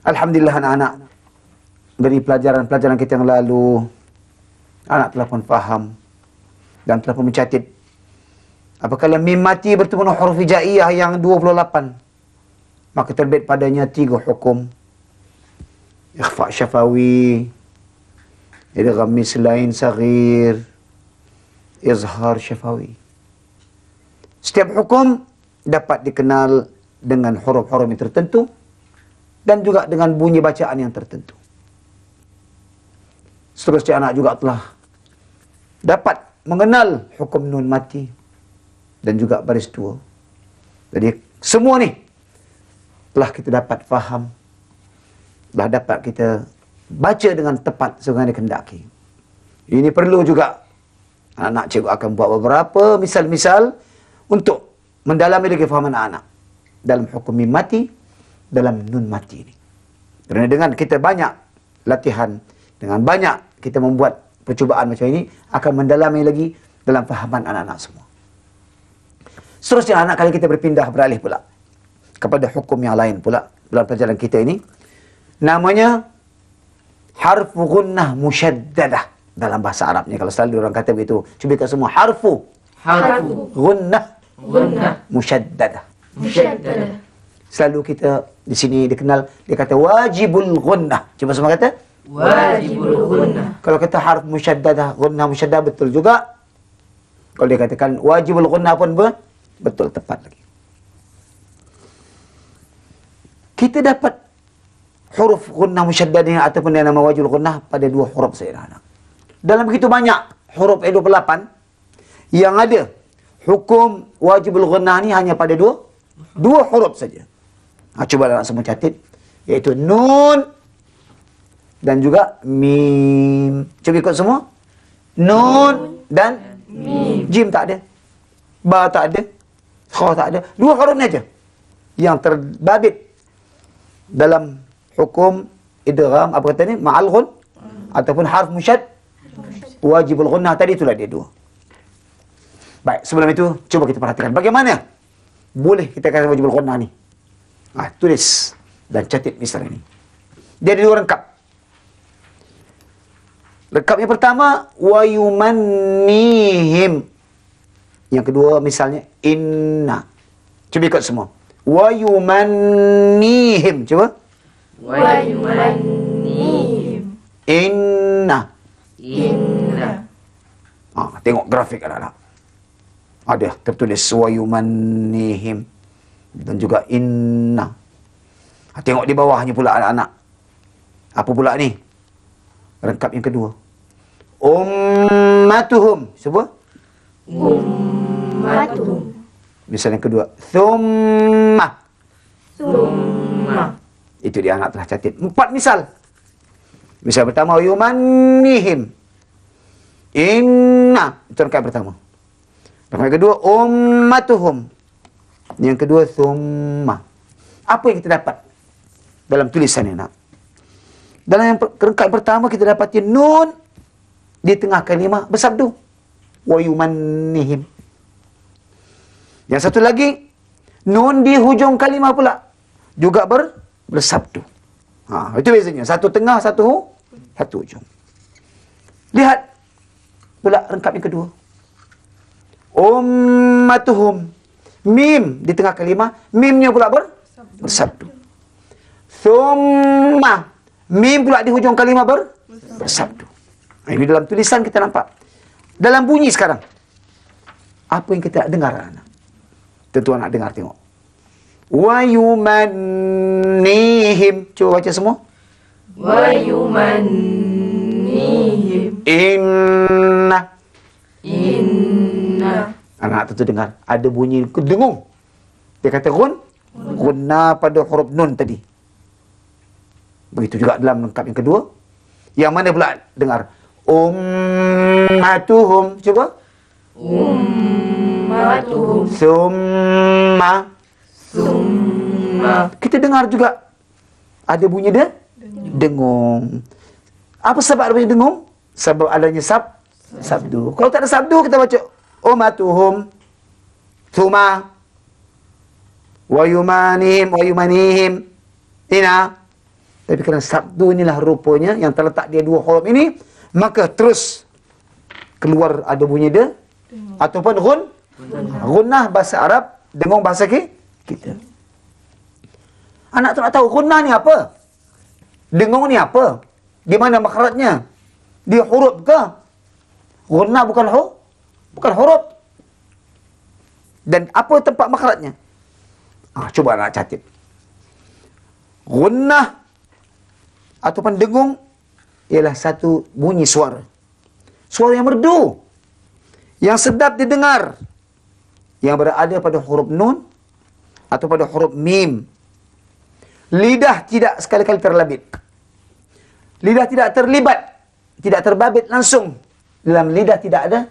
Alhamdulillah anak-anak, dari pelajaran-pelajaran kita yang lalu, anak telah pun faham dan telah pun mencatat. Apabila mim mati bertemu dengan huruf hijaiyah yang 28, maka terbit padanya 3 hukum. Ikhfa syafawi, idgham mislain saghir, izhar syafawi. Setiap hukum dapat dikenal dengan huruf-huruf yang tertentu dan juga dengan bunyi bacaan yang tertentu. Seterusnya anak juga telah dapat mengenal hukum nun mati dan juga baris 2. Jadi semua ni telah kita dapat faham, telah dapat kita baca dengan tepat sebagaimana dikehendaki. Ini perlu juga anak cikgu akan buat beberapa misal-misal untuk mendalami lagi fahaman anak dalam hukum mim mati, dalam nun mati ini. Kerana dengan kita banyak latihan, dengan banyak kita membuat percubaan macam ini, akan mendalami lagi dalam fahaman anak-anak semua. Seterusnya anak, kali kita beralih pula kepada hukum yang lain pula dalam pelajaran kita ini. Namanya harfu gunnah musyaddadah dalam bahasa Arabnya. Kalau selalu orang kata begitu, cuba kita semua harfu gunnah musyaddadah. Selalu kita di sini dikenal, dia kata wajibul gunnah. Cuba semua kata wajibul gunnah. Kalau kata harf musyaddadah, gunnah musyaddadah, betul juga. Kalau dia katakan wajibul gunnah pun betul, tepat lagi. Kita dapat huruf gunnah musyaddadah ataupun yang nama wajibul gunnah pada 2 huruf saja, anak. Dalam begitu banyak huruf 28 yang ada hukum wajibul gunnah ni hanya pada 2 huruf saja. Cuba anak semua catat, iaitu nun dan juga mim. Cuba ikut semua. Nun dan mim. Jim tak ada, ba tak ada, kha tak ada. 2 huruf ni aja yang terbabit dalam hukum idgham, apa kata ni, ma'al ghun ataupun harf musyad. Wajibul gunnah tadi itulah dia 2. Baik, sebelum itu cuba kita perhatikan bagaimana boleh kita kata wajibul gunnah ni. Tulis dan catat misal ini. Dia ada 2 rengkap. Rengkap yang pertama wa yumannihim. Yang kedua misalnya inna. Cuba ikut semua. Wa yumannihim. Cuba. Wa yumannihim. Inna. Tengok grafik anak-anak. Ada tertulis wa yumannihim dan juga inna. Tengok di bawahnya pula anak-anak. Apa pula ni? Rengkap yang kedua. Ummatuhum. Cuba. Ummatuhum. Misal yang kedua. Thumma. Itu dia anak telah catat. 4 misal. Misal pertama, yumannihim. Inna. Itu rengkap pertama. Rengkap yang kedua, ummatuhum. Yang kedua, thumma. Apa yang kita dapat dalam tulisan ini, nak? Dalam yang rengkap pertama, kita dapati nun di tengah kalimah bersabdu. Wa yumannihim. Yang satu lagi, nun di hujung kalimah pula juga bersabdu. Itu bezanya. Satu tengah, satu ujung. Lihat pula rengkap yang kedua. Ummatuhum. Mim di tengah kalimah, mimnya pula bersabdu. Thumma. Mim pula di hujung kalimah bersabdu. Ini dalam tulisan kita nampak. Dalam bunyi sekarang, apa yang kita dengar, anak? Tentu anak dengar, tengok. Wa yumannihim. Cuba baca semua. Wa yumannihim. Inna. Anak tentu dengar. Ada bunyi dengung. Dia kata gunnah pada huruf nun tadi. Begitu juga dalam lengkap yang kedua. Yang mana pula dengar? Ummatuhum. Cuba. Ummatuhum. Summa. Kita dengar juga ada bunyi dengung. Apa sebab ada bunyi dengung? Sebab adanya sabdu. Kalau tak ada sabdu, kita baca ummatuhum, thumma, wa yumanihim, inna. Tapi kerana sabdu inilah rupanya yang terletak dia dua huruf ini, maka terus keluar ada bunyi dia ataupun gunnah bahasa Arab, dengung bahasa kita. Anak tu nak tahu gunnah ni apa? Dengung ni apa? Gimana makhrajnya? Dia huruf ke? Gunnah bukan huruf. Dan apa tempat makhrajnya? Cuba nak catat. Gunnah ataupun dengung ialah satu bunyi suara. Suara yang merdu, yang sedap didengar, yang berada pada huruf nun atau pada huruf mim. Lidah tidak sekali-kali terlabit. Lidah tidak terlibat, tidak terbabit langsung. Dalam lidah tidak ada.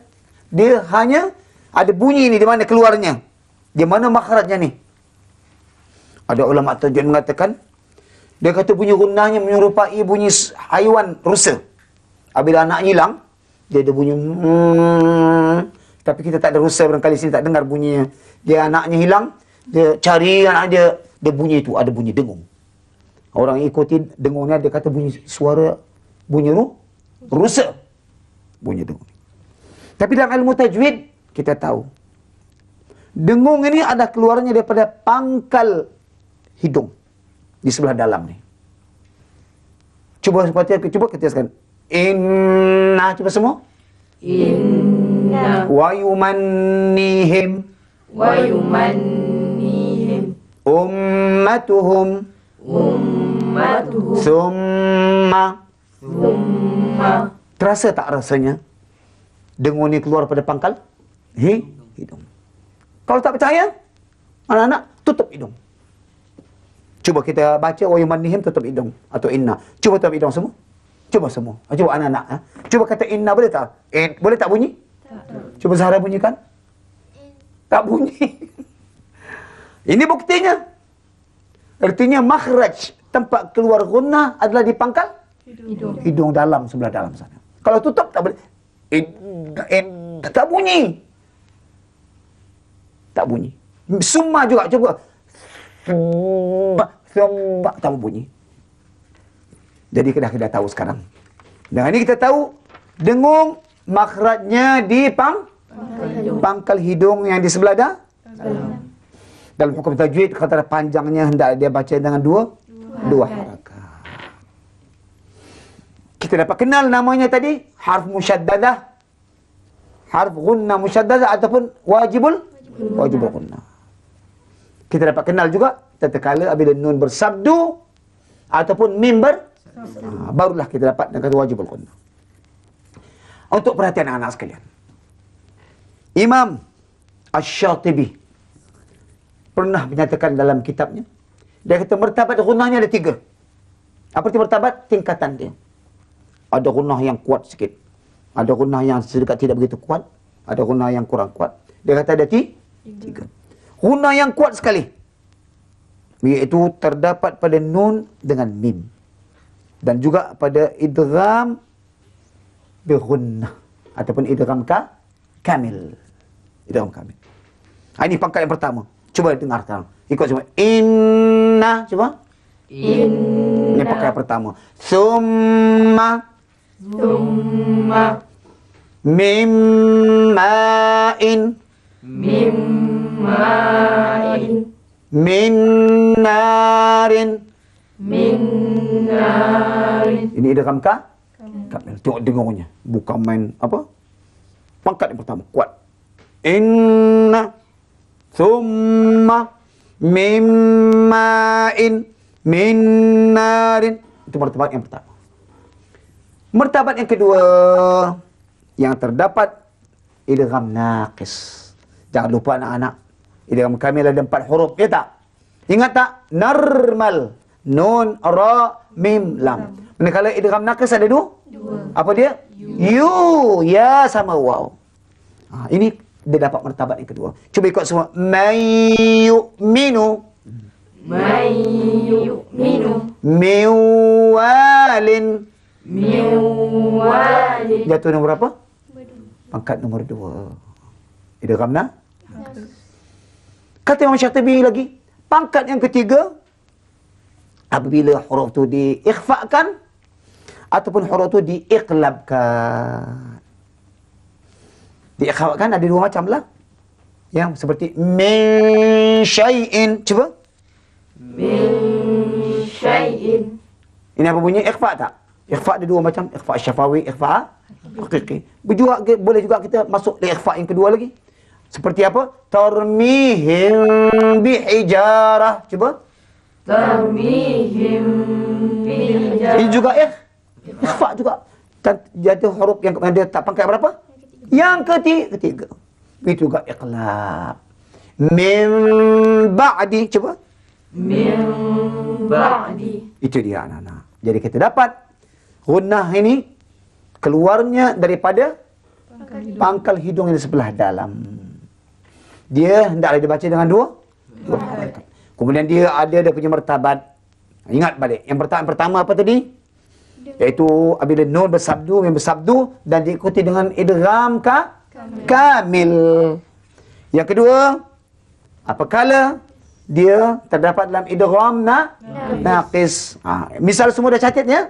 Dia hanya ada bunyi ni di mana keluarnya. Di mana makhrajnya ni. Ada ulama tajwid mengatakan, dia kata bunyi gunnahnya menyerupai bunyi haiwan rusa. Apabila anak hilang, dia ada bunyi tapi kita tak ada rusa barangkali sini tak dengar bunyinya. Dia anaknya hilang, dia cari anak dia bunyi itu, ada bunyi dengung. Orang ikuti dengungnya, dia kata bunyi suara, bunyi rusa. Bunyi dengung. Tapi dalam ilmu tajwid, kita tahu. Dengung ini ada keluarnya daripada pangkal hidung. Di sebelah dalam ni. Cuba ketiaskan. Inna, cuba semua. Inna. Wa yumannihim. Ummatuhum. Summa. Terasa tak rasanya? Dengung ni keluar pada pangkal hidung. Kalau tak percaya, anak-anak tutup hidung. Cuba kita baca wa yumannihim, tutup hidung atau inna. Cuba tutup hidung semua. Cuba semua. Cuba anak-anak. Cuba kata inna, boleh tak? Boleh tak bunyi? Tak. Cuba Zahra bunyikan. Tak bunyi. Ini buktinya. Artinya makhraj, tempat keluar gunnah adalah di pangkal hidung dalam, sebelah dalam sana. Kalau tutup tak boleh. Tak bunyi. Tak bunyi. Summa juga, cuba. Tak bunyi. Jadi kita tahu sekarang. Dengan ini kita tahu dengung makhrajnya di pangkal hidung yang di sebelah dalam hukum tajwid, kata panjangnya hendak dia baca dengan dua harakat. Kita dapat kenal namanya tadi, harf musyaddadah, harf gunnah musyaddadah ataupun wajibul gunnah. Kita dapat kenal juga tatkala apabila nun bersabdu ataupun mim barulah kita dapat dengan kata wajibul gunnah. Untuk perhatian anak-anak sekalian, Imam Asy-Syatibi pernah menyatakan dalam kitabnya, dia kata martabat gunnahnya ada 3. Apa itu martabat? Tingkatan dia. Ada gunnah yang kuat sikit, ada gunnah yang sedikit tidak begitu kuat, ada gunnah yang kurang kuat. Dia kata ada 3. Gunnah yang kuat sekali, iaitu terdapat pada nun dengan mim, dan juga pada idgham bi gunnah ataupun idgham kamil. Idgham kamil. Ini pangkat yang pertama. Coba dengar sekarang. Ikut semua. Inna, coba. Inna. Ini pangkat yang pertama. Summa. Mimma'in. Minnarin. Ini idgham kamil. Tengok dengungnya. Bukan main apa? Pangkat yang pertama. Kuat. Inna. Thumma. Mimma'in. Minnarin. Itu martabat yang pertama. Martabat yang kedua, yang terdapat idgham naqis. Jangan lupa anak-anak. Idgham kamil ada 4 huruf. Ya tak? Ingat tak? Normal. Nun, ra, mim, lam. Manakala idgham naqis ada 2. Apa dia? You. Ya sama waw. Ini dia dapat martabat yang kedua. Cuba ikut semua. Mayyu'minu. Miwalin. Jatuh nombor berapa? Pangkat nombor 2. Idgham naqis. Kata Imam Syatibi lagi, pangkat yang ketiga apabila huruf tu diikhfakan ataupun huruf tu diiqlabkan. Diikhfakan ada dua macam lah. Yang seperti min syai'in. Cuba. Min syai'in. Ini apa bunyi? Ikhfa tak? Ikhfa ada dua macam. Ikhfa syafawi, ikhfa haqiqi. Boleh juga kita masuk di ikhfa yang kedua lagi. Seperti apa? Tarmihim bihijarah. Cuba. Tarmihim bihijarah. Ini juga ikhfa juga. Jadi huruf yang dia tak pangkat berapa? Yang ketiga. Itu juga iqlab. Min ba'di. Cuba. Min ba'di. Itu dia anak-anak. Jadi kita dapat gunnah ini keluarnya daripada pangkal hidung yang di sebelah dalam. Dia hendaklah dibaca dengan dua harakat. Kemudian dia punya martabat. Ingat balik. Yang pertama apa tadi? Iaitu apabila nun bersabdu, mim bersabdu dan diikuti dengan idgham kamil. Yang kedua, apakala dia terdapat dalam idgham naqis. Misal semua dah catat ya.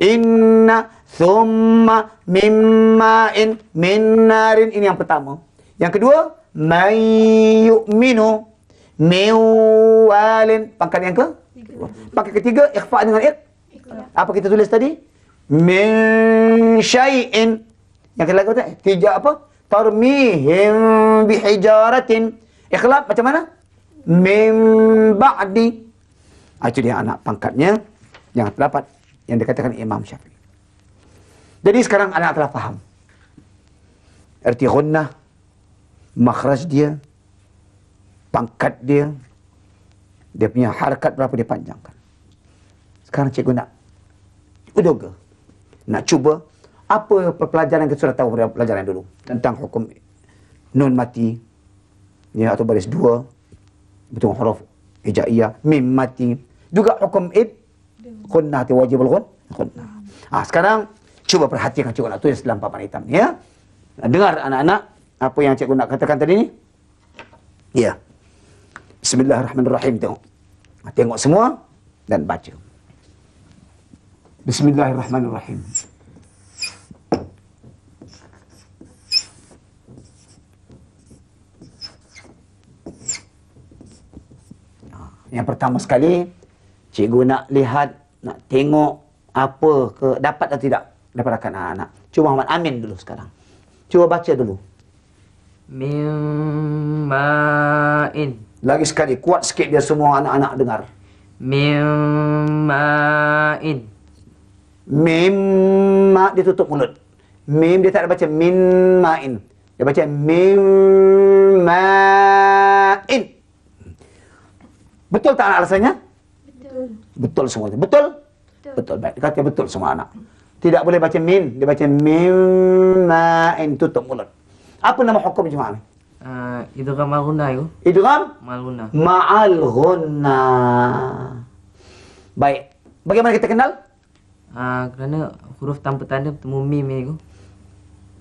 Inna thumma mimma'in min narin, ini yang pertama. Yang kedua, may yu'minu min walin. Pangkat yang pangkat ketiga ikhfa dengan apa kita tulis tadi? Min syai'in. Yang ketiga tiga apa? Tarmihim bihijaratin. Ikhlab macam mana? Min ba'di. Itu dia anak pangkatnya yang terdapat yang dikatakan Imam Syafi'i. Jadi sekarang anak telah faham erti gunnah, makhraj dia, pangkat dia punya harakat berapa dia panjangkan. Sekarang cikgu nak cuba apa pelajaran yang kita sudah tahu pada pelajaran dulu tentang hukum nun mati ya, atau baris dua, betul huruf hijaiyah, mim mati, juga hukum gunnah tu wajibul gunnah. Sekarang cuba perhatikan, cikgu nak tulis dalam papan hitam ya. Dengar anak-anak apa yang cikgu nak katakan tadi ni. Ya. Bismillahirrahmanirrahim. Tengok semua dan baca. Bismillahirrahmanirrahim. Yang pertama sekali, cikgu nak lihat, nak tengok apa ke dapat atau tidak daripada anak-anak. Cuba Muhammad Amin dulu sekarang. Cuba baca dulu. Min ma'in. Lagi sekali, kuat sikit biar semua anak-anak dengar. Min ma'in. Mim ma dia tutup mulut. Mim dia tak ada baca min ma'in. Dia baca mim ma'in. Betul tak anak alasannya? Betul. Betul semua. Betul? Betul. Baik. Dia kata betul semua anak. Tidak boleh baca min. Dia baca mim ma'in. Tutup mulut. Apa nama hukum jemaah ni? Idgham al-ghunna itu. Idgham Mal-ghunna. ma'al ghunna. Baik. Bagaimana kita kenal? Kerana huruf tanpa tanda bertemu mim itu.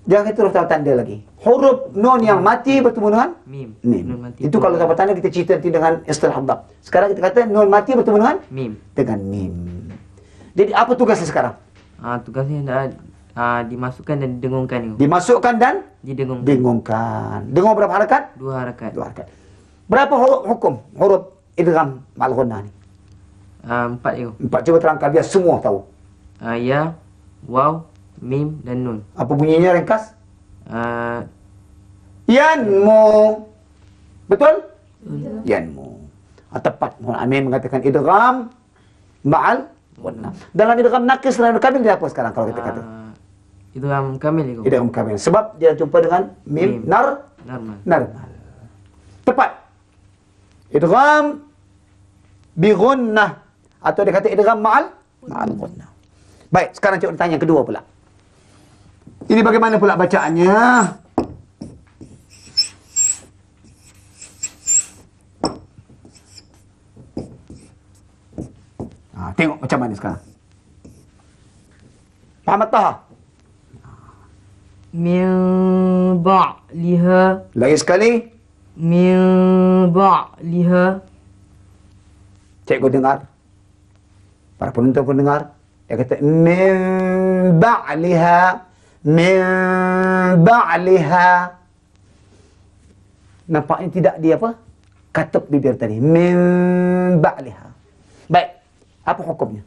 Jangan kita huruf tanda lagi. Huruf nun yang mati bertemu dengan Mim. mim. Nun mati Itu kalau tanpa tanda kita cerita nanti dengan istilah hadab. Sekarang kita kata nun mati bertemu dengan mim. mim. Jadi apa tugasnya sekarang? Tugasnya adalah dimasukkan dan didengungkan itu. Dimasukkan dan Didengungkan. dengungkan. Dengung berapa harakat? 2 harakat. 2 harakat. Berapa hukum huruf idgham ma'al ghunna ni? 4 itu. 4. Cuba terangkan biar semua tahu. Ya, waw, mim dan nun. Apa bunyinya ringkas? Uh, Yanmu. Betul? Yanmu. Tepat. Muhammad Amin mengatakan idgham ma'al ghunna. Dalam idgham naqis dan kamil dia apa sekarang kalau kita kata? idgham kamil itu. Idgham kamil. Sebab dia jumpa dengan mim Normal. normal. Tepat. Idgham bi ghunnah atau dia kata idgham ma'al ghunnah. Baik, sekarang cikgu tanya yang kedua pula. Ini bagaimana pula bacaannya? Tengok macam mana sekarang. Faham Taha? Min ba'liha. Lagi sekali. Min ba'liha. Cikgu dengar. Para penonton pendengar, dia kata min ba'liha, min ba'liha. Nampaknya tidak dia apa? Katup bibir tadi. Min ba'liha. Baik. Apa hukumnya?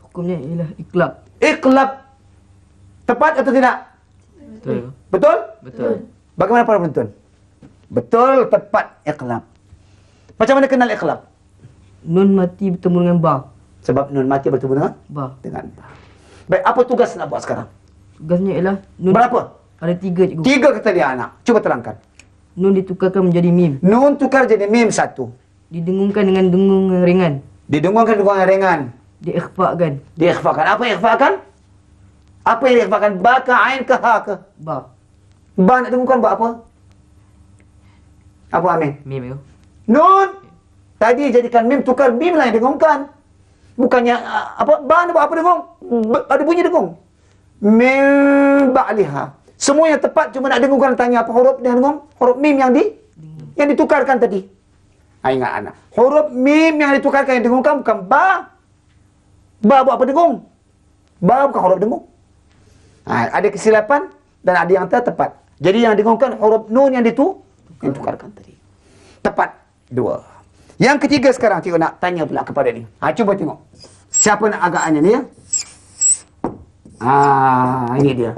Hukumnya ialah iqlab. Iqlab. Tepat atau tidak? Betul. Betul? Betul. Bagaimana para penonton? Betul, tepat, iqlab. Macam mana kenal iqlab? Nun mati bertemu dengan ba. Sebab nun mati bertemu Ba. dengan ba. Baik, apa tugas nak buat sekarang? Tugasnya ialah nun. Berapa? Ada 3 cikgu. 3 kata dia anak. Cuba terangkan. Nun ditukarkan menjadi mim. Nun tukar jadi mim 1. Didengungkan dengan dengung yang ringan. Didengungkan dengan yang ringan. Diikhfakan. Diikhfakan. Apa ikhfakan? Apa yang diikhfakan? Ba ke, ain ke, ha ke? Ba. Ba nak dengungkan ba apa? Apa Amin? Mim itu. Nun. Tadi jadikan mim, tukar mim lah yang dengungkan. Bukannya apa? Ba nak buat apa dengung? Ada bunyi dengung. Min ba'liha. Semua yang tepat cuma nak dengungkan, tanya apa huruf dia dengung? Huruf mim yang ditukarkan tadi. Ingat anak. Huruf mim yang ditukarkan yang dengungkan bukan ba. Ba buat apa dengung? Ba bukan huruf dengung. Ada kesilapan dan ada yang tepat. Jadi yang dengungkan huruf nun yang ditukarkan tadi. Tepat. 2. Yang ketiga sekarang cikgu nak tanya pula kepada ni. Cuba tengok. Siapa nak agakannya ni ya? Ini dia.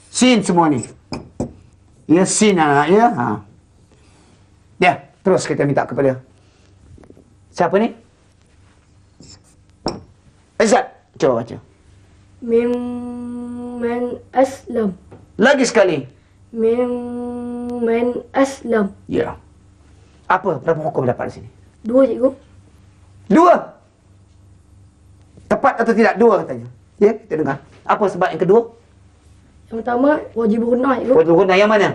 Sin semua ni. Ya, sin anak ya. Ya, terus kita minta kepada siapa ni? Izzat, coba baca. Mimman aslam. Lagi sekali. Mimman aslam. Ya. Apa? Berapa hukum dapat di sini? 2 cikgu. 2. Tepat atau tidak? 2 katanya. Ya, kita dengar. Apa sebab yang kedua? Yang pertama wajib gunah cikgu. Wajib guna yang mana?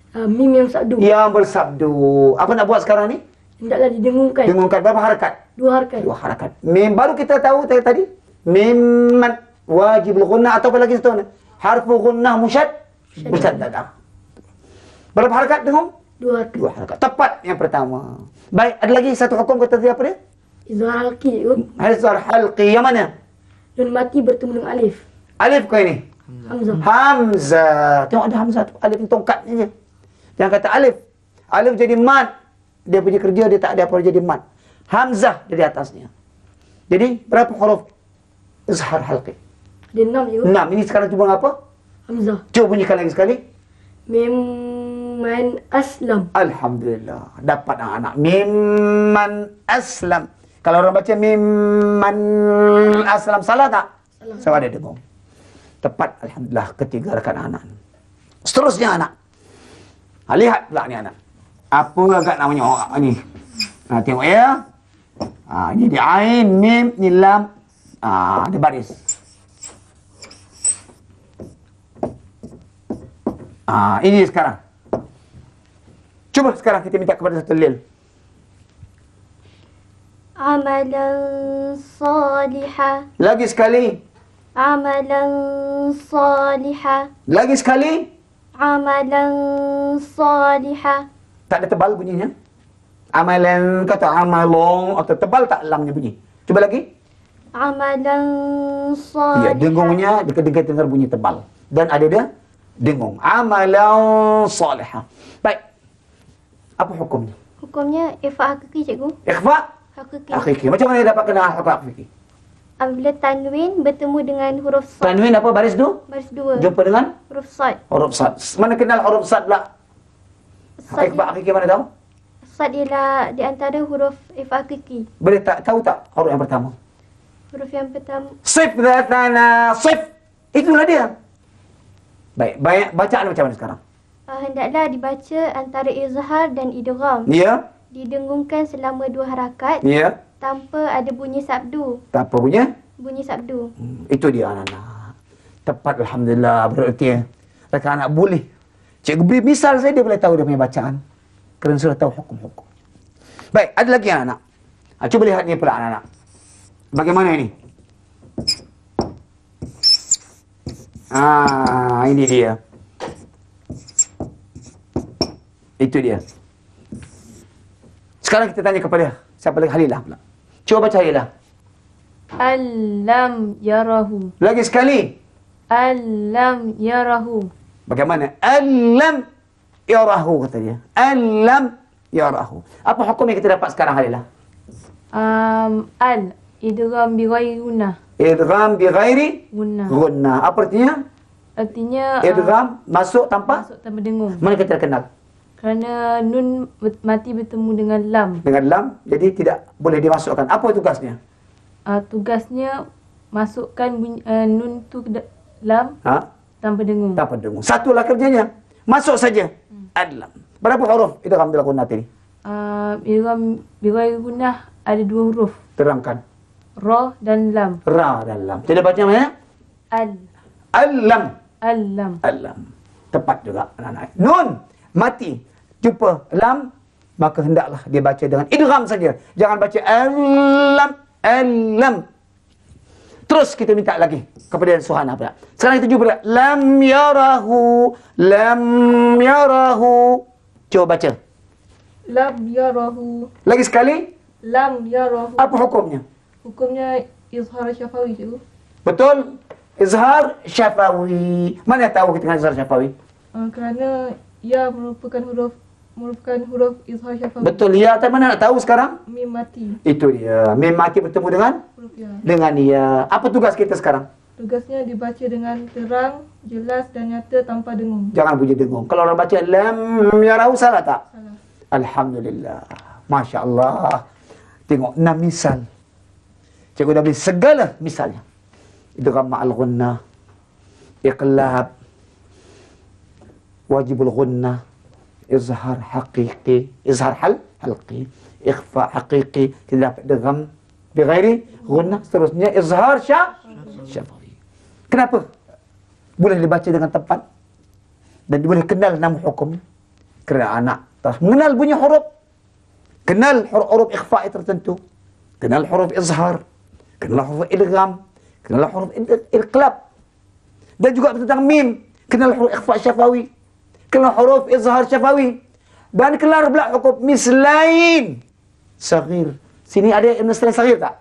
Mim yang sabdu. Yang bersabdu. Apa nak buat sekarang ni? Hendaklah didengungkan. Dengungkan berapa harakat? 2 harakat. 2 harakat. Mim baru kita tahu tadi. Mimman wajib guna atau apa lagi satu? Harfu guna musyaddadah. Berapa harakat dengung? 2 harakat. 2 harakat. Tepat yang pertama. Baik, ada lagi satu hukum kata dia apa dia? Izhar halqi cikgu. Hazar halqi yang mana? Nun mati bertemu dengan alif. Alif kau ini? Hamzah. Hamzah. Tengok ada Hamzah tu. Alif ni tongkatnya je. Jangan kata alif. Alif jadi mat. Dia punya kerja, dia tak ada apa jadi mat. Hamzah dia di atasnya. Jadi, berapa huruf? Izhar halqi. Ada 6 cikgu. 6. Ini sekarang cuba apa? Hamzah. Cuba bunyikan lagi sekali. Mimman aslam. Alhamdulillah. Dapat anak-anak. Mimman aslam. Kalau orang baca mimman aslam, salah tak? Salah. Sama ada dengung. Tepat. Alhamdulillah. Ketiga rekan anak. Seterusnya anak. Lihat pula ni anak. Apa agak namanya orang ni? Tengok ya. Ini dia ain, mim, ni lam. Ada baris. Ini sekarang. Cuba sekarang kita minta kepada satu lil. Amalan salihah. Lagi sekali. Amalan salihah. Lagi sekali. Amalan salihah. Tak ada tebal bunyinya. Amalan kata amalong atau tebal tak lamnya bunyi. Cuba lagi. Amalan Ya, salihah. dengungnya dekat-dekat dengar bunyi tebal. Dan ada dia dengung. Amalan salihah. Baik. Apa hukumnya? Hukumnya ifa hakiki cikgu. Ikhfa Hakiki. hakiki. Macam mana dia dapat kenal ikhfa hakiki? Apabila tanwin bertemu dengan huruf sad. Tanwin apa baris tu? Baris 2. Jumpa dengan Huruf sad. huruf sad. Mana kenal huruf sad pula? Sad, Ikhfa hakiki mana tahu? sad ialah di antara huruf ifa hakiki. Boleh tak tahu tak huruf yang pertama? Huruf yang pertama. Sif dzatana sif. Itulah dia. Baik, bacaan macam mana sekarang? Hendaklah dibaca antara izhar dan idgham. Ya, Didengungkan selama 2 harakat ya. tanpa ada bunyi sabdu. Tak apa punya? Bunyi sabdu. Itu dia anak-anak. Tepat alhamdulillah bererti. Rekan anak boleh. Cikgu beri misal saya dia boleh tahu dia punya bacaan. Kerana sudah tahu hukum-hukum. Baik, ada lagi anak-anak. Cuba lihat ni pula anak-anak. Bagaimana ini? Ini dia. Itu dia. Sekarang kita tanya kepada siapa lagi? Halilah pula. Cuba baca Halilah. Alam yarahu. Lagi sekali. Alam yarahu. Bagaimana? Alam yarahu kata dia. Alam yarahu. Apa hukum yang kita dapat sekarang Halilah? Al idgham bi ghairi gunnah. Idgham bi ghairi Gunnah. gunnah. Apa artinya? Artinya Idgham masuk tanpa masuk tanpa dengung. mana kita kenal? Kerana nun mati bertemu dengan lam. Dengan lam, jadi tidak boleh dimasukkan. Apa tugasnya? Tugasnya masukkan bunyi, nun tu ke lam Ha? tanpa dengung. Tanpa dengung. Satulah kerjanya. Masuk saja. Adlam. Berapa huruf idgham bil gunnah ini? Idgham bi ghairi gunnah ada 2 huruf. Terangkan. Ra dan lam. Ra dan lam. Tidak baca mana? Al. Al-lam. Al-lam. Al-lam. Tepat juga anak-anak. Nun mati. Jumpa lam, maka hendaklah dia baca dengan idgham saja. Jangan baca al-lam. Al-lam. Terus kita minta lagi kepada Subhanahu pula. Sekarang kita jumpa lam yarahu. Lam yarahu. Cuba baca. Lam yarahu. Lagi sekali. Lam yarahu. Apa hukumnya? Hukumnya izhar syafawi tu. Betul. Izhar syafawi. Mana tahu kita izhar syafawi? Kerana ia merupakan huruf izhar syafawi. Betul ya. Tapi mana nak tahu sekarang? Mim mati. Itu dia. Mim mati bertemu dengan Huruf ya. dengan ya. Apa tugas kita sekarang? Tugasnya dibaca dengan terang, jelas dan nyata tanpa dengung. Jangan bunyi dengung. Kalau orang baca lam yarahu salah tak? Salah. Alhamdulillah. Masya Allah. Tengok 6 misal. Cikgu dah beri segala misalnya. Idgham ma'al gunnah. Iqlab. Wajibul gunnah. Izhar haqiqi. Izhar halqi. Ikhfa haqiqi. Kita dapat idgham bighairi gunnah. Seterusnya izhar syafawi. Kenapa? Boleh dibaca dengan tepat. Dan boleh kenal 6 hukum. Kerana anak telah mengenal bunyi huruf. Kenal huruf ikhfa tertentu. Kenal huruf izhar. Kenal huruf idgham. Kenal huruf iqlab. Dan juga tentang mim. Kenal huruf ikhfa syafawi. Kenal huruf izhar syafawi. Dan kenal pula hukum mislain saghir. Sini ada mislain saghir tak?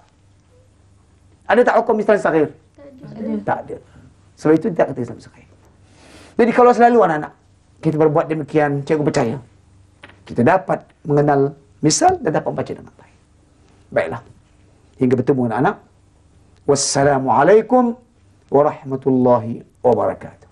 Ada tak hukum mislain saghir? Tak ada. Sebab itu tidak kata Islam saghir. Jadi kalau selalu anak-anak kita berbuat demikian, cikgu percaya kita dapat mengenal misal dan dapat membaca dengan baik. Baiklah. Hingga bertemu anak-anak. Wassalamualaikum warahmatullahi wabarakatuh.